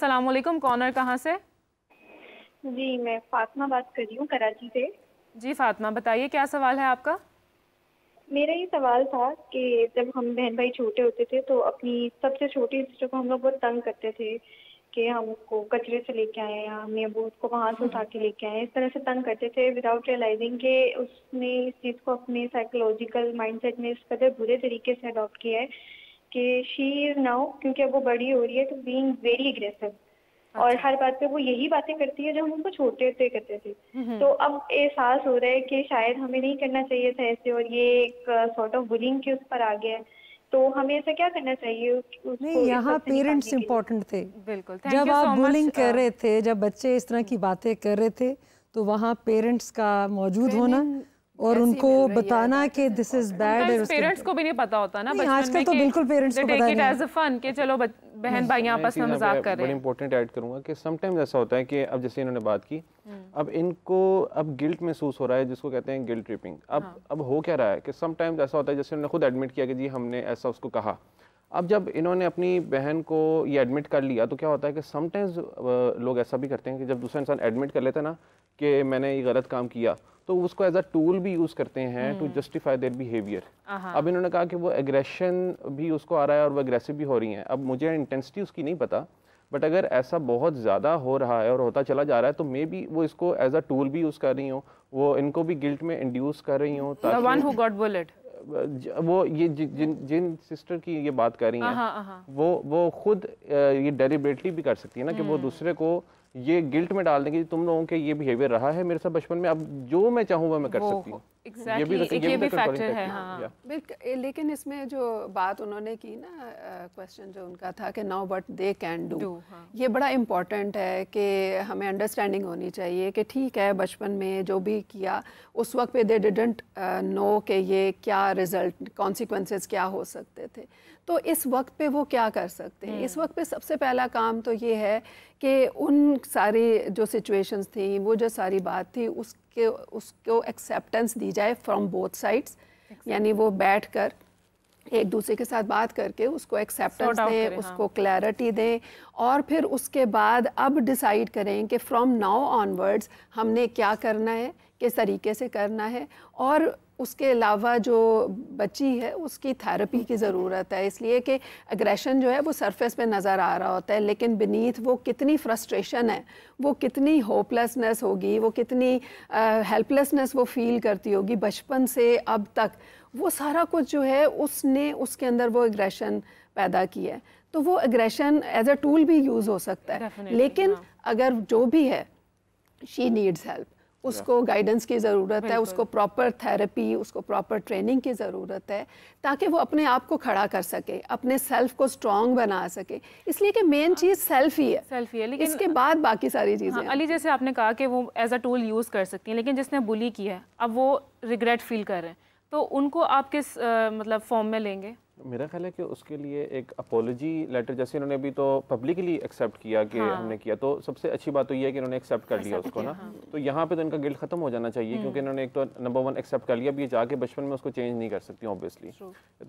अस्सलाम वालेकुम, कौन और कहाँ से? जी, मैं फातिमा बात कर रही हूँ कराची से। जी फातिमा, बताइए क्या सवाल है आपका? मेरा ये सवाल था कि जब हम बहन भाई छोटे होते थे तो अपनी सबसे छोटी सिस्टर को हम लोग बहुत तंग करते थे कि हम उसको कचरे से लेके आए या मम्मी अबू उसको वहाँ से उठा के लेके आए। इस तरह से तंग करते थे विदाउट रियलाइजिंग कि उसने इस चीज़ को अपने साइकोलॉजिकल माइंडसेट में इस कदर बुरे तरीके से अडॉप्ट किया है कि शी इज़ नाउ, क्योंकि अब वो बड़ी हो रही है, तो बीइंग वेरी अग्रेसिव। और हर बात पे वो यही बातें करती है जो हम उनको छोटे होते करते थे। तो अब एहसास हो रहा है कि शायद हमें नहीं करना चाहिए था ऐसे, और ये एक सॉर्ट ऑफ बुलिंग के उस पर आ गया है। तो हमें ऐसा क्या करना चाहिए उसको नहीं, इस यहाँ वक्त से पेरेंट्स निकालने के लिए? इम्पोर्टेंट थे। बिल्कुल, जब आप बुलिंग कर रहे थे, जब बच्चे इस तरह की बातें कर रहे थे, तो वहाँ पेरेंट्स का मौजूद होना और उनको बताना कि दिस इज बैड। पेरेंट्स को भी नहीं पता होता ना बचपन में, आजकल तो बिल्कुल पेरेंट्स को पता नहीं है। एज अ फन कि चलो बहन भाई आपस में मजाक कर रहे हैं। बड़ी इंपॉर्टेंट ऐड करूंगा कि समटाइम्स ऐसा होता है कि अब जैसे इन्होंने बात की, अब इनको अब गिल्ट महसूस हो रहा है, जिसको कहते हैं गिल्ट ट्रिपिंग। अब हो क्या रहा है कि समटाइम्स ऐसा होता है, जैसे उन्होंने खुद एडमिट किया कि जी हमने ऐसा उसको कहा। अब जब इन्होंने अपनी बहन को ये एडमिट कर लिया, तो क्या होता है कि समटाइम्स लोग ऐसा भी करते हैं कि जब दूसरा इंसान एडमिट कर लेता है ना कि मैंने ये गलत काम किया, तो उसको एज अ टूल भी यूज़ करते हैं टू जस्टिफाई देयर बिहेवियर। अब इन्होंने कहा कि वो एग्रेशन भी उसको आ रहा है और वो एग्रेसिव भी हो रही हैं। अब मुझे इंटेंसिटी उसकी नहीं पता, बट अगर ऐसा बहुत ज़्यादा हो रहा है और होता चला जा रहा है, तो मे बी वो इसको एज अ टूल भी यूज़ कर रही हूँ, वो इनको भी गिल्ट में इंड्यूस कर रही हूँ। वो ये जिन सिस्टर की ये बात कर रही हैं, वो खुद ये डेलिबरेटली भी कर सकती है ना कि वो दूसरे को ये गिल्ट में डाल देंगे, तुम लोगों के ये बिहेवियर रहा है मेरे साथ बचपन में, अब जो मैं चाहूँ वो मैं कर सकती हूँ। ये भी फैक्टर है। हाँ। लेकिन इसमें जो बात उन्होंने की ना, क्वेश्चन जो उनका था कि now what they can do, ये बड़ा इम्पॉर्टेंट है कि हमें अंडरस्टैंडिंग होनी चाहिए कि ठीक है बचपन में जो भी किया उस वक्त पे दे डिडंट नो कि ये क्या रिजल्ट कॉन्सिक्वेंसेस क्या हो सकते थे, तो इस वक्त पे वो क्या कर सकते हैं। इस वक्त पे सबसे पहला काम तो ये है कि उन सारी जो सिचुएशंस थी, वो जो सारी बात थी, उसको एक्सेप्टेंस दी जाए फ्रॉम बोथ साइड्स। यानी वो बैठकर एक दूसरे के साथ बात करके उसको एक्सेप्टेंस दें, उसको क्लैरिटी दें, और फिर उसके बाद अब डिसाइड करें कि फ्रॉम नाउ ऑनवर्ड्स हमने क्या करना है, किस तरीके से करना है। और उसके अलावा जो बच्ची है उसकी थेरेपी की ज़रूरत है, इसलिए कि एग्रेशन जो है वो सरफेस पे नज़र आ रहा होता है, लेकिन बीनीथ वो कितनी फ्रस्ट्रेशन है, वो कितनी होपलेसनेस होगी, वो कितनी हेल्पलेसनेस वो फील करती होगी बचपन से अब तक, वो सारा कुछ जो है उसने उसके अंदर वो एग्रेशन पैदा किया है। तो वो एग्रेशन एज अ टूल भी यूज़ हो सकता है, लेकिन अगर जो भी है शी नीड्स हेल्प, उसको गाइडेंस की ज़रूरत है, उसको प्रॉपर थेरेपी, उसको प्रॉपर ट्रेनिंग की ज़रूरत है, ताकि वो अपने आप को खड़ा कर सके, अपने सेल्फ को स्ट्रॉन्ग बना सके। इसलिए कि मेन चीज़ सेल्फ ही है, लेकिन इसके बाद बाकी सारी चीज़ें। अली, जैसे आपने कहा कि वो एज अ टूल यूज़ कर सकती हैं, लेकिन जिसने बुली किया है अब वो रिग्रेट फील कर रहे हैं, तो उनको आप किस मतलब फॉर्म में लेंगे? मेरा ख्याल है कि उसके लिए एक अपोलॉजी लेटर, जैसे इन्होंने अभी तो पब्लिकली एक्सेप्ट किया कि हमने किया, तो सबसे अच्छी बात तो ये है कि इन्होंने एक्सेप्ट कर लिया उसको ना। तो यहाँ पे तो इनका गिल्ट खत्म हो जाना चाहिए, क्योंकि इन्होंने एक तो नंबर 1 एक्सेप्ट कर लिया, अब ये जाके बचपन में उसको चेंज नहीं कर सकती ऑब्वियसली।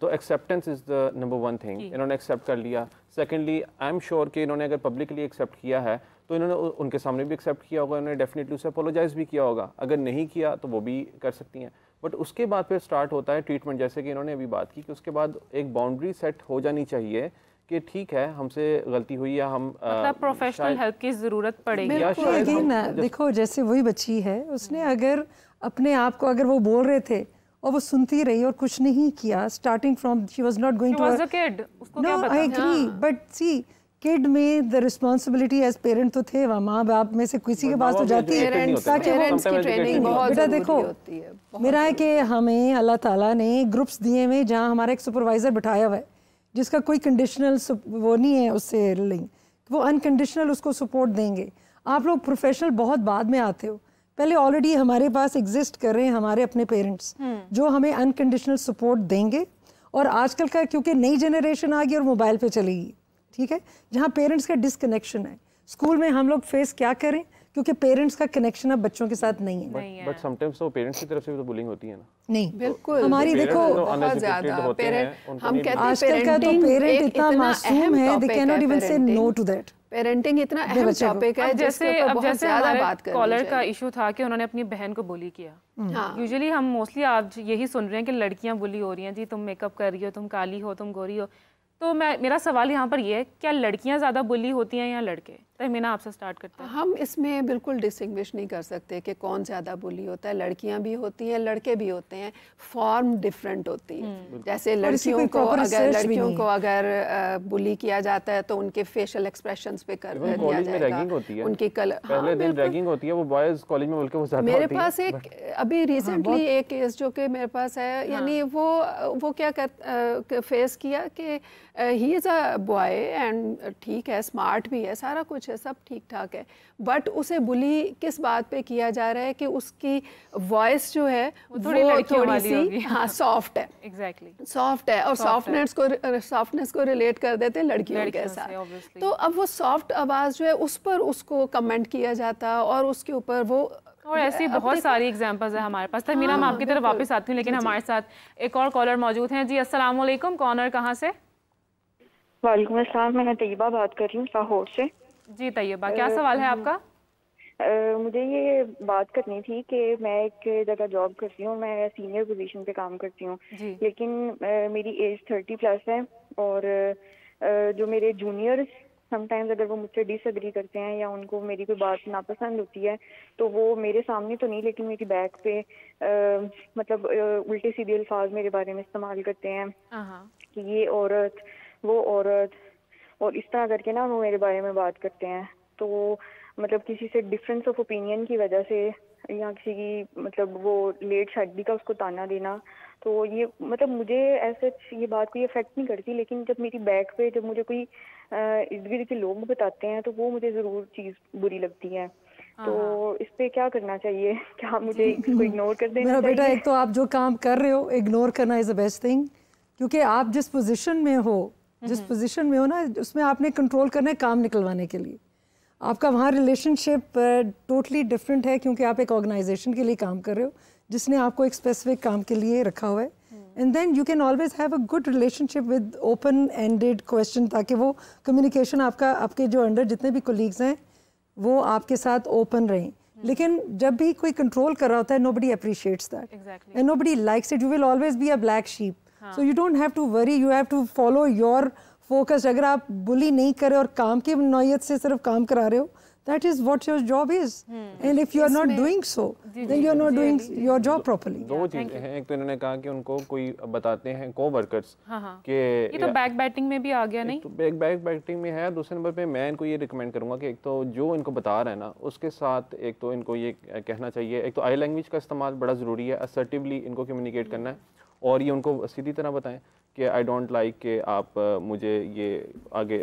तो acceptance is the number 1 thing, इन्होंने एक्सेप्ट कर लिया। सेकेंडली आई एम श्योर कि इन्होंने अगर पब्लिकली एक्सेप्ट किया है तो इन्होंने उनके सामने भी एक्सेप्ट किया होगा, इन्होंने डेफिनेटली उसे अपोलोजाइज भी किया होगा। अगर नहीं किया तो वो भी कर सकती हैं, बट उसके बाद फिर स्टार्ट होता है ट्रीटमेंट, जैसे कि इन्होंने अभी बात की कि उसके बाद एक बाउंड्री सेट हो जानी चाहिए कि ठीक है हमसे गलती हुई या हम मतलब प्रोफेशनल हेल्प की ज़रूरत पड़ेगी। देखो जैसे वही बच्ची है, उसने अगर अपने आप को, अगर वो बोल रहे थे और वो सुनती रही और कुछ नहीं किया, starting from she was not going to was a kid, उसको क्या पता। I agree, but see kid में द रिस्पॉन्सिबिलिटी एज पेरेंट तो थे, माँ बाप में से किसी के पास तो जाती है ताकि की ट्रेनिंग बहुत बेटा देखो मेरा है कि हमें अल्लाह ताला ने ग्रुप्स दिए हुए जहाँ हमारा एक सुपरवाइजर बिठाया हुआ है जिसका कोई कंडीशनल वो नहीं है उससे लिंक, वो अनकंडीशनल उसको सपोर्ट देंगे। आप लोग प्रोफेशनल बहुत बाद में आते हो, पहले ऑलरेडी हमारे पास एग्जिस्ट कर रहे हैं हमारे अपने पेरेंट्स जो हमें अनकंडीशनल सपोर्ट देंगे। और आजकल का क्योंकि नई जनरेशन आ गई और मोबाइल पे चलेगी, ठीक है, जहाँ पेरेंट्स का डिसकनेक्शन है। स्कूल में हम लोग फेस क्या करें, क्योंकि पेरेंट्स का कनेक्शन अब बच्चों के साथ नहीं है। बट समटाइम्स तो पेरेंट्स की तरफ से भी तो बुलिंग होती है ना। नहीं, बिल्कुल हमारी देखो बहुत ज्यादा हम कहते हैं आजकल का तो पेरेंट इतना मासूम है, दे कैन नॉट इवन से नो टू दैट। पेरेंटिंग इतना अहम टॉपिक है जैसे हमारे कॉलर का इशू था कि उन्होंने अपनी बहन को बुली किया। यूजुअली हम मोस्टली आज यही सुन रहे हैं कि लड़कियां बुली हो रही हैं, जी तुम मेकअप कर रही हो, तुम काली हो, तुम गोरी हो। तो मेरा सवाल यहाँ पर ये है, क्या लड़कियाँ ज़्यादा बुली होती हैं या लड़के? तहमीना आपसे स्टार्ट करते हैं। हम इसमें बिल्कुल डिस्टिंग्विश नहीं कर सकते कि कौन ज़्यादा बुली होता है। लड़कियाँ भी होती हैं, लड़के भी होते हैं, फॉर्म डिफरेंट होती है। जैसे लड़कियों को अगर बुली किया जाता है तो उनके फेशियल एक्सप्रेशंस पे कर दिया जाएगा, उनकी पहले दिन रैगिंग होती है, वो बॉयज कॉलेज में बोलके वो ज़्यादा मेरे पास एक अभी रिसेंटली एक केस जो कि मेरे पास है, यानी वो क्या फेस किया कि he is a boy and ठीक है, स्मार्ट भी है, सारा कुछ है, सब ठीक ठाक है, बट उसे बुली किस बात पे किया जा रहा है कि उसकी वॉइस जो है वो थोड़ी सी हाँ सॉफ्ट है, एग्जैक्टली सॉफ्ट है, और सॉफ्टनेस को रिलेट कर देते हैं लड़कियों के साथ। तो अब वो सॉफ्ट आवाज़ जो है उस पर उसको कमेंट किया जाता और उसके ऊपर वो, और ऐसी बहुत सारी एग्जांपल्स है हमारे पास। तहमीना मैं आपकी तरफ वापस आती हूँ, लेकिन हमारे साथ एक और कॉलर मौजूद हैं। जी अस्सलाम वालेकुम, कॉलर कहाँ से? वालेकुम अस्सलाम, मैं तैयबा बात कर रही हूँ लाहौर से। जी तैयबा, क्या सवाल है आपका? मुझे ये बात करनी थी कि मैं एक जगह जॉब करती हूँ, मैं सीनियर पोजीशन पे काम करती हूँ, लेकिन मेरी एज 30+ है, और जो मेरे जूनियर्स समटाइम्स अगर वो मुझसे डिसएग्री करते हैं या उनको मेरी कोई बात नापसंद होती है तो वो मेरे सामने तो नहीं लेकिन मेरी बैक पे मतलब उल्टे सीधे अल्फाज मेरे बारे में इस्तेमाल करते हैं कि ये औरत, वो औरत, और इस तरह करके ना वो मेरे बारे में बात करते हैं। तो मतलब किसी से डिफरेंस ऑफ ओपिनियन की वजह से या किसी की मतलब वो लेट शादी का उसको ताना देना, तो ये मतलब मुझे ऐसे ये बात कोई इफेक्ट नहीं करती, लेकिन जब मेरी बैक पे जब मुझे कोई इर्द गिर्द के लोग बताते हैं तो वो मुझे ज़रूर चीज़ बुरी लगती है। तो इस पे क्या करना चाहिए? क्या मुझे इसको इग्नोर कर देना चाहिए? बेटा, एक तो आप जो काम कर रहे हो इग्नोर करना इज़ द बेस्ट थिंग, क्योंकि आप जिस पोजीशन में हो ना, उसमें आपने कंट्रोल करना है काम निकलवाने के लिए। आपका वहाँ रिलेशनशिप टोटली डिफरेंट है, क्योंकि आप एक ऑर्गेनाइजेशन के लिए काम कर रहे हो जिसने आपको एक स्पेसिफिक काम के लिए रखा हुआ है। And then you can always have a good relationship with open ended question, ताकि वो कम्युनिकेशन आपके जो अंडर जितने भी कोलीग्स हैं वो आपके साथ ओपन रहें। लेकिन जब भी कोई कंट्रोल कर रहा होता है, nobody appreciates that and nobody likes it, you will always be a black sheep, so you don't have to worry, you have to follow your focus. अगर आप बुली नहीं कर रहे और काम की नौयत से सिर्फ काम करा रहे हो, that is what your job is, and if you are not doing so then you are not doing your job properly. दो चीजें हैं, एक तो इन्होंने कहा कि उनको कोई बताते हैं को-वर्कर्स कि ये तो बैक बैटिंग में भी आ गया, नहीं? तो बैक बैटिंग में है। दूसरे नंबर पे मैं इनको ये रिकमेंड करूंगा कि एक तो जो इनको बता रहा है ना, उसके साथ एक तो इनको ये कहना चाहिए, एक तो आई लैंग्वेज का इस्तेमाल बड़ा ज़रूरी है, असर्टिवली इनको कम्युनिकेट करना है, और ये उनको सीधी तरह बताएं कि आई डोंट लाइक कि आप मुझे ये आगे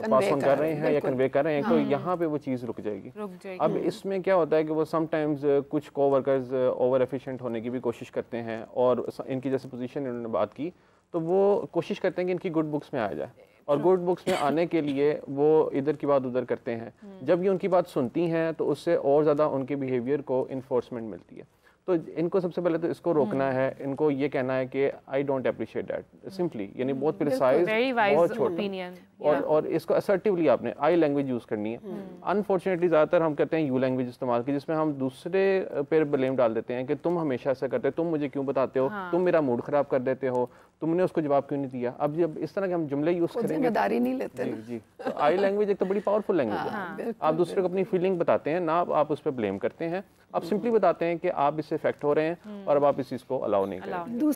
पास ऑन कर रहे हैं या कन्वे कर रहे हैं, तो यहाँ पे वो चीज़ रुक जाएगी। अब इसमें क्या होता है कि वो समटाइम्स कुछ को-वर्कर्स ओवर एफिशिएंट होने की भी कोशिश करते हैं, और इनकी जैसे पोजीशन इन्होंने बात की तो वो कोशिश करते हैं कि इनकी गुड बुक्स में आ जाए, और गुड बुक्स में आने के लिए वो इधर की बात उधर करते हैं। जब ये उनकी बात सुनती हैं तो उससे और ज़्यादा उनके बिहेवियर को इन्फोर्समेंट मिलती है। तो इनको सबसे पहले तो इसको रोकना है, इनको ये कहना है कि I don't appreciate that simply, यानी बहुत प्रिसाइज, बहुत छोटा, और इसको असर्टिवली आपने आई लैंग्वेज यूज़ करनी है। अनफॉर्चुनेटली ज़्यादातर हम करते हैं यू लैंग्वेज इस्तेमाल की, जिसमें हम दूसरे पे ब्लेम डाल देते हैं कि तुम हमेशा ऐसा करते हो, तुम मुझे क्यों बताते हो, तुम मेरा मूड ख़राब कर देते हो, तुमने उसको जवाब क्यों नहीं दिया। अब जब इस तरह के हम जुमले यूज़ करेंगे, जिम्मेदारी नहीं लेते जी, तो आई लैंग्वेज एक तो बड़ी पावरफुल लैंग्वेज है। आप दूसरे को अपनी फीलिंग बताते हैं ना, आप उस पर ब्लेम करते हैं, आप सिंपली बताते हैं कि आप इससे इफेक्ट हो रहे हैं और अब आप इस चीज़ को अलाउ नहीं करें।